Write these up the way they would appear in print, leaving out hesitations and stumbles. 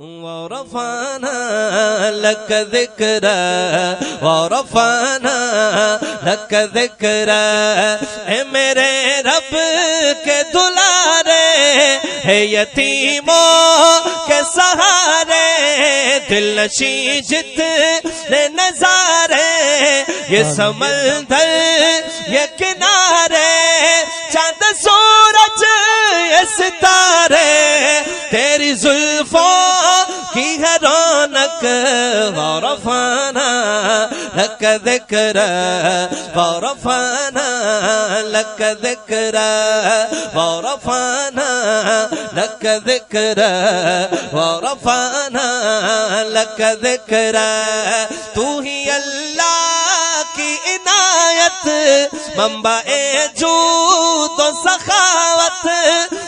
ورفعنا لك ذکرا ورفعنا لك ذکرا، اے میرے رب کے دلارے، ہے یتیموں کے سہارے، دل نشیں جتنے نظارے، یہ سمندر یہ کنارے، چاند سورج یہ ستارے، تیری زلفوں کی ہے رونق، ورفعنا لك ذکرا ورفعنا لك ذکرا ورفعنا لك ذکرا ورفعنا لك ذکرا، تو ہی اللہ کی عنایت، منبع جود و سخاوت،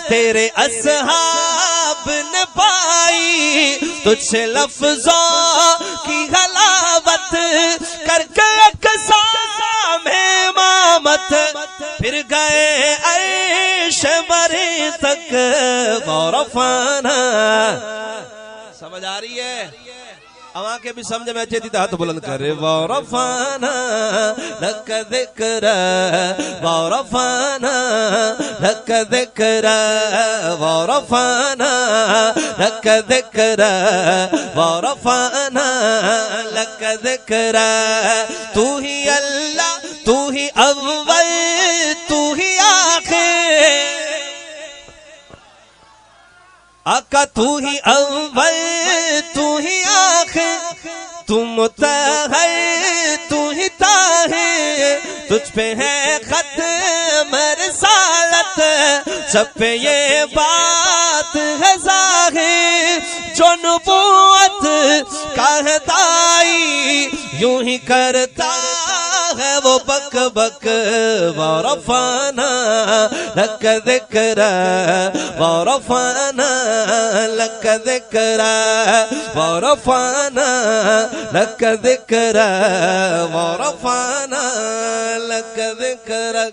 تیرے اصحاب نے پائی تجھ سے لفظوں کی حلاوت، کر کے اقسام امامت، پھر گئے عرش بری تک، ورفعنا۔ سمجھ آ رہی ہے؟ اما کے بھی سمجھ میں اچھے تھی ہاتھ بلند کرے، ورفعنا لك ذکرا ورفعنا لك ذکرا ورفعنا لك ذکرا ورفعنا لك ذکرا، تو ہی اللہ، تو ہی اول، تو ہی آخر، آقا تو ہی اول، تو ہی آخر، تو مطہر، تو ہی طاہر، تجھ پہ ہے ختم رسالت، سب پہ یہ بات ہے ظاہر، جو نبوت کا ہے دائی یوں ہی کرتا ہے وہ بک بک، ورفعنا لك ذکرا ورفعنا لك ذکرا ورفعنا لك ذکرا ورفعنا لك ذکرا۔